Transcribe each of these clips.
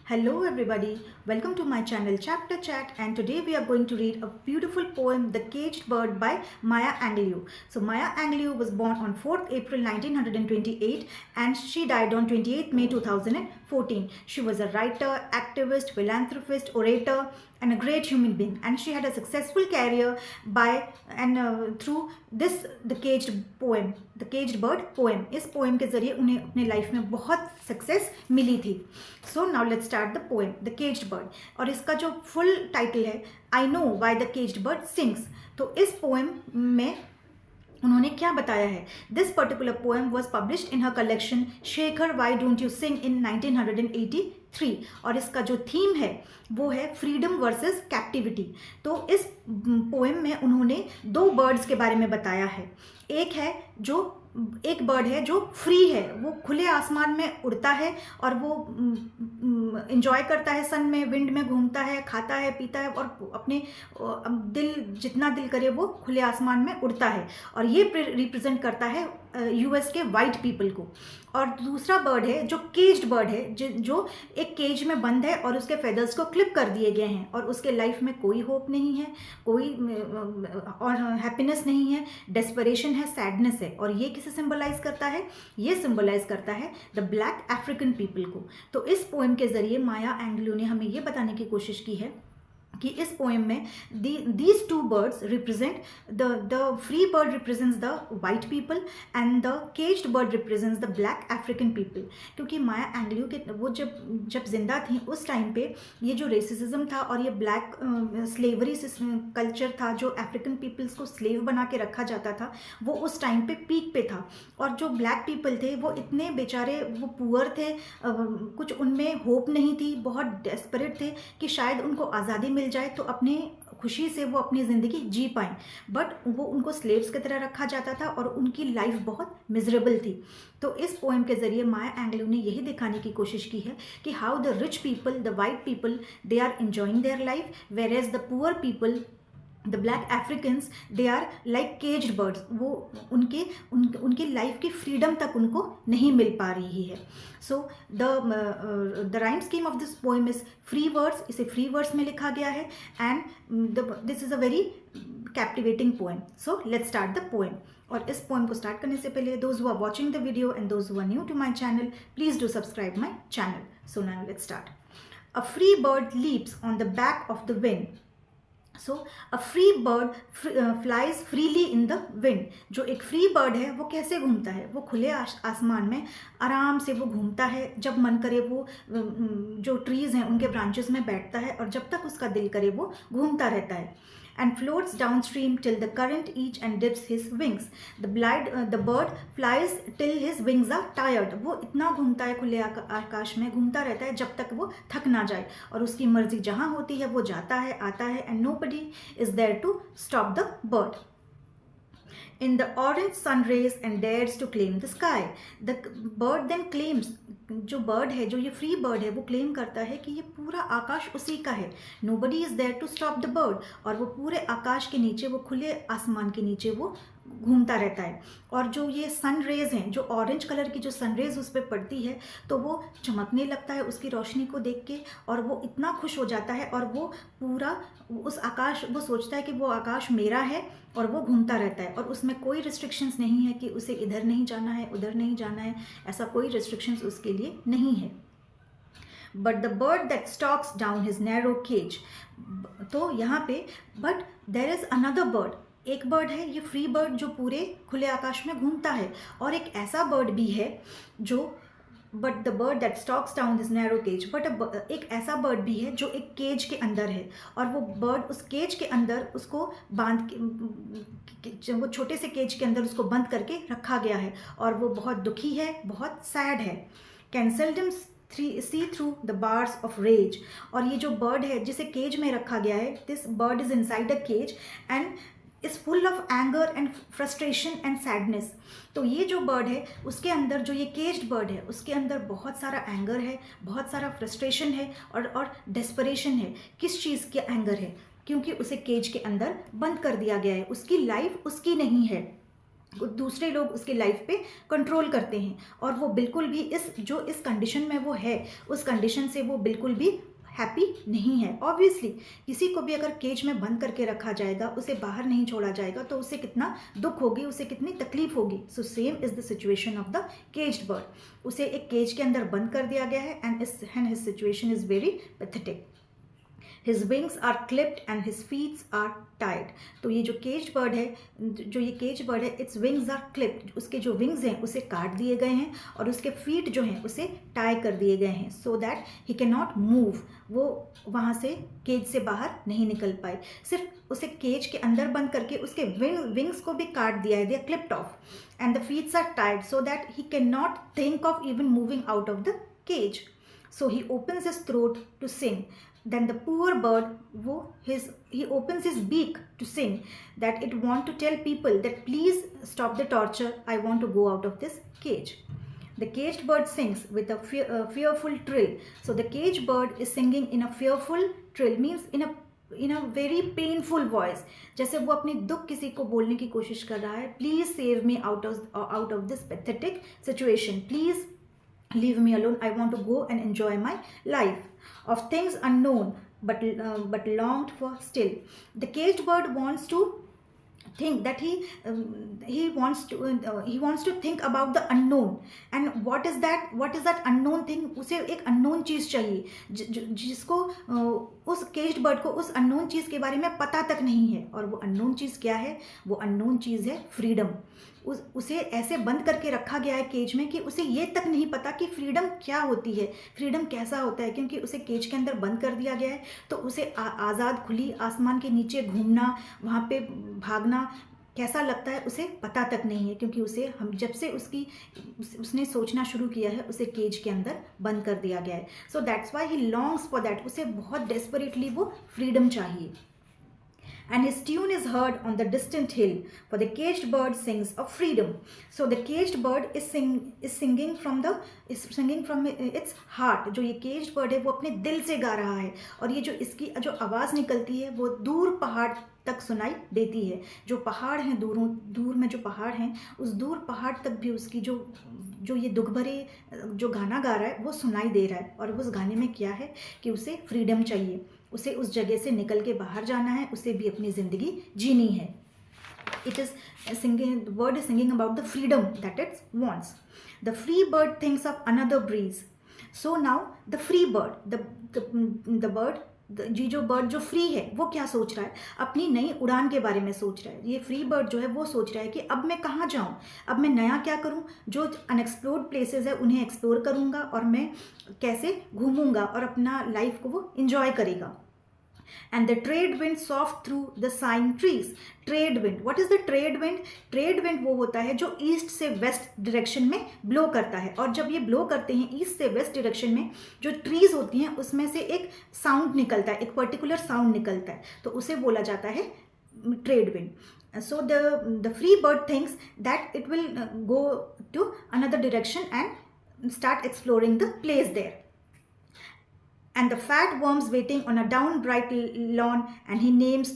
Hello everybody, welcome to my channel Chapter Chat, and today we are going to read a beautiful poem The Caged Bird by Maya Angelou. So Maya Angelou was born on 4th April 1928 and she died on 28th May 2014. She was a writer, activist, philanthropist, orator and a great human being, and she had a successful career through this The Caged Bird poem. इस poem के जरिए उन्हें अपने life में बहुत success मिली थी. So now let's start the poem the caged bird, और इसका जो फुल टाइटल है I know why the caged bird sings. तो इस पोएम में उन्होंने क्या बताया है. This particular poem was published in her collection Shaker why don't you sing in 1983, और इसका जो थीम है वो है फ्रीडम वर्सेस कैप्टिविटी. तो इस पोएम में उन्होंने दो बर्ड्स के बारे में बताया है. एक बर्ड है जो फ्री है, वो खुले आसमान में उड़ता है और वो इंजॉय करता है, सन में विंड में घूमता है, खाता है, पीता है और अपने जितना दिल करे वो खुले आसमान में उड़ता है, और ये रिप्रेजेंट करता है यूएस के वाइट पीपल को. और दूसरा बर्ड है जो केज्ड बर्ड है, जो एक केज में बंद है और उसके फेदर्स को क्लिप कर दिए गए हैं और उसके लाइफ में कोई होप नहीं है, कोई और हैप्पीनेस नहीं है, डेस्परेशन है, सैडनेस है. और ये किसे सिंबलाइज करता है? ये सिंबलाइज करता है द ब्लैक अफ्रीकन पीपल को. तो इस पोएम के जरिए माया एंग्लू ने हमें ये बताने की कोशिश की है कि इस पोएम में these two birds represent the free bird represents the white people and the caged bird represents the black African people. क्योंकि माया एंग्लू के वो जब जिंदा थी उस टाइम पे ये जो रेसिज्म था और ये ब्लैक स्लेवरी कल्चर था, जो अफ्रीकन पीपल्स को स्लेव बना के रखा जाता था, वो उस टाइम पे पीक पे था. और जो ब्लैक पीपल थे वो इतने बेचारे, वो पुअर थे, कुछ उनमें होप नहीं थी, बहुत डेस्परेट थे कि शायद उनको आज़ादी मिल जाए तो अपने खुशी से वो अपनी ज़िंदगी जी पाएँ. बट वो उनको स्लेव्स की तरह रखा जाता था और उनकी लाइफ बहुत मिजरेबल थी. तो इस पोएम के ज़रिए माया एंग्लू ने यही दिखाने की कोशिश की है कि how the rich people, the white people, they are enjoying their life, whereas the poor people, the black Africans, they are like caged birds. वो उनकी लाइफ की फ्रीडम तक उनको नहीं मिल पा रही है. So the rhyme scheme of this poem is free words. इसे फ्री वर्ड्स में लिखा गया है and this is a very captivating poem. So let's start the poem. और इस पोएम को स्टार्ट करने से पहले those who are watching the video and those who are new to my channel, please do subscribe my channel. So now let's start. A free bird leaps on the back of the wind. So a free bird flies freely in the wind. जो एक free bird है वो कैसे घूमता है? वो खुले आसमान में आराम से वो घूमता है. जब मन करे वो जो ट्रीज़ हैं उनके ब्रांचेस में बैठता है और जब तक उसका दिल करे वो घूमता रहता है. And floats downstream till the current eats and dips his wings. The bird flies till his wings are tired. वो इतना घूमता है, खुले आकाश में घूमता रहता है जब तक वो थक ना जाए, और उसकी मर्जी जहाँ होती है वो जाता है, आता है, and nobody is there to stop the bird in the orange sun rays and dares to claim the sky. The bird then claims, जो बर्ड है, जो ये फ्री बर्ड है, वो क्लेम करता है कि ये पूरा आकाश उसी का है. Nobody is there to stop the bird. और वो पूरे आकाश के नीचे, वो खुले आसमान के नीचे वो घूमता रहता है. और जो ये सन रेज हैं, जो ऑरेंज कलर की जो सन रेज उस पर पड़ती है तो वो चमकने लगता है उसकी रोशनी को देख के, और वो इतना खुश हो जाता है और वो पूरा उस आकाश, वो सोचता है कि वो आकाश मेरा है, और वो घूमता रहता है. और उसमें कोई रिस्ट्रिक्शंस नहीं है कि उसे इधर नहीं जाना है, उधर नहीं जाना है, ऐसा कोई रिस्ट्रिक्शंस उसके लिए नहीं है. But the bird that stalks down his narrow cage. तो यहाँ पे but there is another bird. एक बर्ड है ये फ्री बर्ड जो पूरे खुले आकाश में घूमता है, और एक ऐसा बर्ड भी है जो but the bird that stalks down this narrow cage. But एक ऐसा बर्ड भी है जो एक केज के अंदर है, और वो बर्ड उस केज के अंदर उसको बांध के, वो छोटे से केज के अंदर उसको बंद करके रखा गया है, और वो बहुत दुखी है, बहुत सैड है. Can seldom see through the bars of rage. और ये जो बर्ड है जिसे केज में रखा गया है, this bird is inside the cage and is full of anger and frustration and sadness. तो ये जो बर्ड है उसके अंदर, जो ये केज्ड बर्ड है, उसके अंदर बहुत सारा एंगर है, बहुत सारा फ्रस्ट्रेशन है और डेस्परेशन है. किस चीज़ के एंगर है? क्योंकि उसे केज के अंदर बंद कर दिया गया है, उसकी लाइफ उसकी नहीं है. दूसरे लोग उसकी लाइफ पे कंट्रोल करते हैं, और वो बिल्कुल भी इस कंडीशन में वो है, उस कंडीशन से वो बिल्कुल भी हैप्पी नहीं है। ऑब्वियसली किसी को भी अगर केज में बंद करके रखा जाएगा, उसे बाहर नहीं छोड़ा जाएगा, तो उसे कितना दुख होगी, उसे कितनी तकलीफ होगी। So same is the situation of the caged bird. उसे एक केज के अंदर बंद कर दिया गया है, and his situation is very pathetic. His wings are clipped and his feet are tied। तो ये जो केज बर्ड है, इट्स विंग्स आर क्लिप्ड, उसके जो विंग्स हैं उसे काट दिए गए हैं, और उसके फीट जो हैं उसे टाई कर दिए गए हैं, सो that he can not move. वो वहाँ से केज से बाहर नहीं निकल पाए। सिर्फ उसे केज के अंदर बंद करके उसके विंग्स को भी काट दिया है, they are clipped off, and the feets are tied so that he can not think of even moving out of the cage. So he opens his throat to sing. Then the poor bird, he opens his beak to sing, that it want to tell people that please stop the torture, I want to go out of this cage. The caged bird sings with a fearful trill. So the caged bird is singing in a fearful trill, means in a very painful voice, जैसे वो अपनी दुख किसी को बोलने की कोशिश कर रहा है, please save me out of this pathetic situation, please leave me alone, I want to go and enjoy my life. Of things unknown but longed for still. The caged bird wants to think that he wants to think about the unknown, and what is that unknown thing? उसे एक unknown चीज़ चाहिए, जिसको उस caged bird को उस unknown चीज़ के बारे में पता तक नहीं है। और वो unknown चीज़ क्या है? वो unknown चीज़ है फ्रीडम। उसे ऐसे बंद करके रखा गया है केज में कि उसे ये तक नहीं पता कि फ्रीडम क्या होती है, फ्रीडम कैसा होता है, क्योंकि उसे केज के अंदर बंद कर दिया गया है। तो उसे आज़ाद खुली आसमान के नीचे घूमना, वहाँ पे भागना कैसा लगता है उसे पता तक नहीं है, क्योंकि जब से उसने सोचना शुरू किया है, उसे केज के अंदर बंद कर दिया गया है। So that's why he longs for that. उसे बहुत डेस्परेटली वो फ्रीडम चाहिए। And his tune is heard on the distant hill, for the caged bird sings of freedom. So the caged bird is singing from its heart. जो ये caged bird है वो अपने दिल से गा रहा है, और ये जो इसकी जो आवाज़ निकलती है वो दूर पहाड़ तक सुनाई देती है। जो पहाड़ हैं, दूर में जो पहाड़ हैं, उस दूर पहाड़ तक भी उसकी जो ये दुख भरे जो गाना गा रहा है वो सुनाई दे रहा है। और उस गाने में क्या है कि उसे फ्रीडम चाहिए, उसे उस जगह से निकल के बाहर जाना है, उसे भी अपनी ज़िंदगी जीनी है। It is singing, the bird is singing about the freedom that it wants. The free bird thinks of another breeze. So now the free bird, the bird, जी जो बर्ड जो फ्री है वो क्या सोच रहा है? अपनी नई उड़ान के बारे में सोच रहा है। ये फ्री बर्ड जो है वो सोच रहा है कि अब मैं कहाँ जाऊँ, अब मैं नया क्या करूँ, जो अनएक्सप्लोर्ड प्लेसेस है उन्हें एक्सप्लोर करूँगा, और मैं कैसे घूमूंगा, और अपना लाइफ को वो इंजॉय करेगा। And the trade wind soft through the sighing trees. Trade wind, what is the trade wind? Trade wind वो होता है जो ईस्ट से वेस्ट डायरेक्शन में ब्लो करता है, और जब ये ब्लो करते हैं ईस्ट से वेस्ट डायरेक्शन में, जो ट्रीज होती हैं उसमें से एक साउंड निकलता है, एक पर्टिकुलर साउंड निकलता है, तो उसे बोला जाता है trade wind. So the free bird thinks that it will go to another direction and start exploring the place there. And the fat worms waiting on a down bright lawn, and he names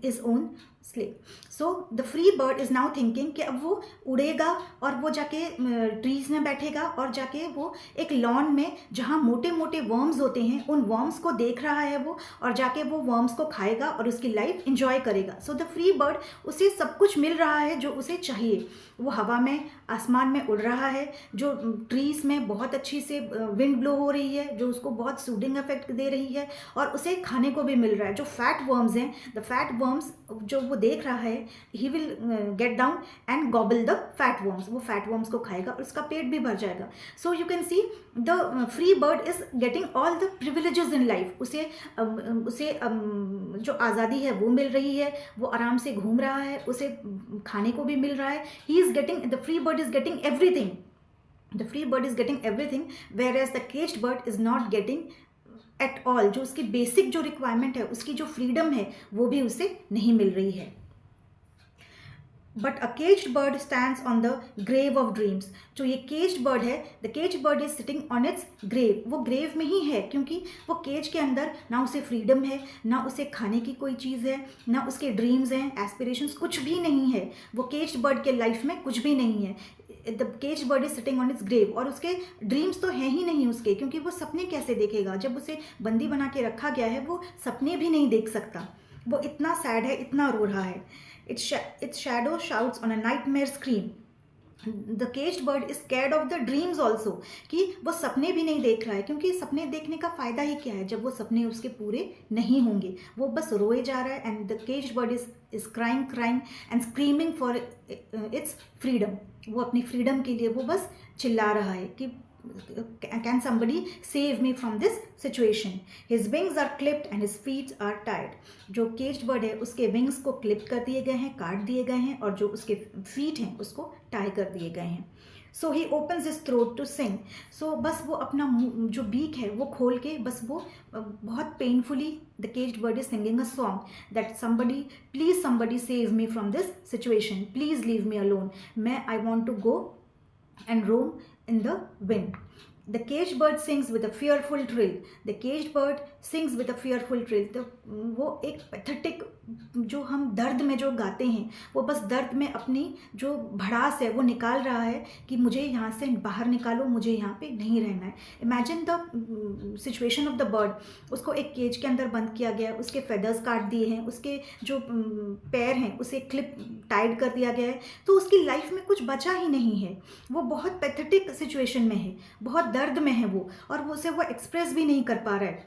his own slave. So the free bird is now thinking कि अब वो उड़ेगा और वो जाके trees में बैठेगा, और जाके वो एक लॉन में जहाँ मोटे मोटे वर्म्स होते हैं उन वर्म्स को देख रहा है वो, और जाके वो वर्म्स को खाएगा और उसकी लाइफ इंजॉय करेगा। सो द फ्री बर्ड, उसे सब कुछ मिल रहा है जो उसे चाहिए। वो हवा में, आसमान में उड़ रहा है, जो ट्रीज में बहुत अच्छी से विंड ब्लो हो रही है, जो उसको बहुत सूदिंग इफेक्ट दे रही है, और उसे खाने को भी मिल रहा है। जो फैट वर्म्स हैं, द फैट वर्म्स जो वो देख रहा है, he will get down and gobble the fat worms. वो फैट वर्म्स को खाएगा और उसका पेट भी भर जाएगा। So you can see the free bird is getting all the privileges in life. उसे जो आज़ादी है वो मिल रही है, वो आराम से घूम रहा है, उसे खाने को भी मिल रहा है। He is getting, the free bird is getting everything. The free bird is getting everything, whereas the caged bird is not getting at all. जो उसकी बेसिक जो रिक्वायरमेंट है, उसकी जो फ्रीडम है, वो भी उसे नहीं मिल रही है। But a caged bird stands on the grave of dreams. जो ये केज्ड बर्ड है, the caged bird is sitting on its grave, वो ग्रेव में ही है, क्योंकि वो केज के अंदर ना उसे फ्रीडम है, ना उसे खाने की कोई चीज़ है, ना उसके ड्रीम्स हैं, एस्पिरेशंस, कुछ भी नहीं है। वो केज्ड बर्ड के लाइफ में कुछ भी नहीं है। The caged bird is sitting on its grave, और उसके ड्रीम्स तो हैं ही नहीं उसके, क्योंकि वो सपने कैसे देखेगा? जब उसे बंदी बना के रखा गया है, वो सपने भी नहीं देख सकता। वो इतना सैड है, इतना रो रहा है। Its shadow shouts on a nightmare scream. The caged bird is scared of the dreams also, कि वो सपने भी नहीं देख रहा है, क्योंकि सपने देखने का फ़ायदा ही क्या है जब वो सपने उसके पूरे नहीं होंगे। वो बस रोए जा रहा है, and the caged bird is crying and screaming for its freedom. वो अपनी फ्रीडम के लिए वो बस चिल्ला रहा है कि can somebody save me from this situation. His wings are clipped and his feet are tied. जो केज्ड बर्ड है उसके विंग्स को क्लिप कर दिए गए हैं, काट दिए गए हैं, और जो उसके फीट हैं उसको टाई कर दिए गए हैं। So he opens his throat to sing. So बस वो अपना जो बीक है वो खोल के बस वो बहुत painfully the caged bird is singing a song that somebody please somebody save me from this situation, please leave me alone, मैं I want to go and roam in the wind. The caged bird sings with a fearful trill. The caged bird sings with a fearful trill. तो वो एक pathetic, जो हम दर्द में जो गाते हैं, वो बस दर्द में अपनी जो भड़ास है वो निकाल रहा है कि मुझे यहाँ से बाहर निकालो, मुझे यहाँ पे नहीं रहना है। Imagine the situation of the bird. उसको एक केज के अंदर बंद किया गया, उसके फेदर्स काट दिए हैं, उसके जो पैर हैं उसे क्लिप टाइड कर दिया गया है, तो उसकी लाइफ में कुछ बचा ही नहीं है। वो बहुत पैथेटिक सिचुएशन में है, बहुत दर्द में है वो, और वो उसे वो एक्सप्रेस भी नहीं कर पा रहा है,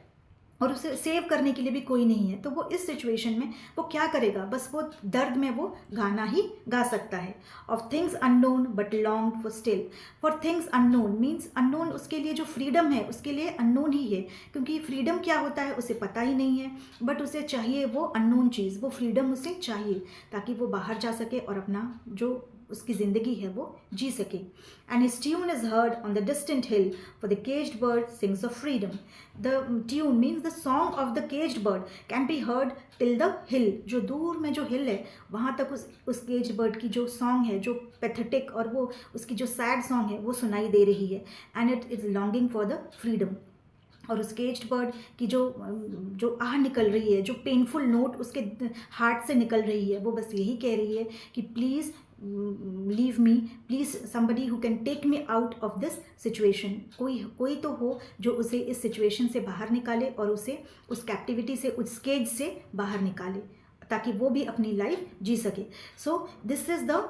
और उसे सेव करने के लिए भी कोई नहीं है। तो वो इस सिचुएशन में वो क्या करेगा? बस वो दर्द में वो गाना ही गा सकता है। Of things unknown but long for still. For things unknown means unknown, उसके लिए जो फ्रीडम है उसके लिए अननोन ही है, क्योंकि फ्रीडम क्या होता है उसे पता ही नहीं है, बट उसे चाहिए वो अननोन चीज़, वो फ्रीडम उसे चाहिए ताकि वो बाहर जा सके और अपना जो उसकी ज़िंदगी है वो जी सके। And his tune is heard on the distant hill for the caged bird sings of freedom. The tune means the song of the caged bird can be heard till the हिल। जो दूर में जो हिल है वहाँ तक उस केज्ड बर्ड की जो सॉन्ग है, जो पैथेटिक और वो उसकी जो सैड सॉन्ग है वो सुनाई दे रही है, and it is longing for the freedom. और उस केज्ड बर्ड की जो आह निकल रही है, जो पेनफुल नोट उसके हार्ट से निकल रही है, वो बस यही कह रही है कि please leave me, please somebody who can take me out of this situation. कोई तो हो जो उसे इस सिचुएशन से बाहर निकाले और उसे उस कैप्टिविटी से, उस केज से बाहर निकाले, ताकि वो भी अपनी लाइफ जी सके। सो this is the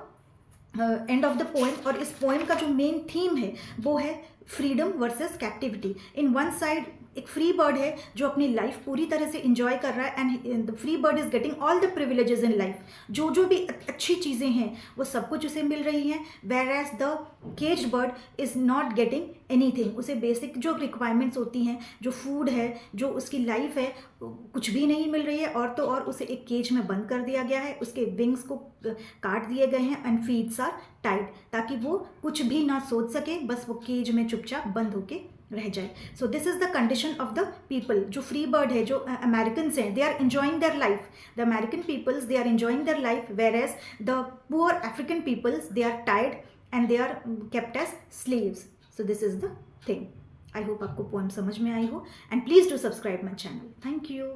end of the poem. और इस पोएम का जो मेन थीम है वो है freedom versus captivity. In one side एक फ्री बर्ड है जो अपनी लाइफ पूरी तरह से इंजॉय कर रहा है, and the free bird is getting all the privileges in life. जो भी अच्छी चीज़ें हैं वो सब कुछ उसे मिल रही हैं, whereas the caged bird is not getting anything. उसे बेसिक जो रिक्वायरमेंट्स होती हैं, जो फूड है, जो उसकी लाइफ है, कुछ भी नहीं मिल रही है, और तो और उसे एक केज में बंद कर दिया गया है, उसके विंग्स को काट दिए गए हैं, एंड फीट्स आर टाइड, ताकि वो कुछ भी ना सोच सके, बस वो केज में चुपचाप बंद होके रह जाए। So this is the condition of the people. जो फ्री बर्ड है, जो अमेरिकन्स हैं, they are enjoying their life. The American peoples, they are enjoying their life, whereas the poor African peoples, they are tied and they are kept as slaves. So this is the thing. I hope आपको poem समझ में आई हो, and please do subscribe my channel. Thank you.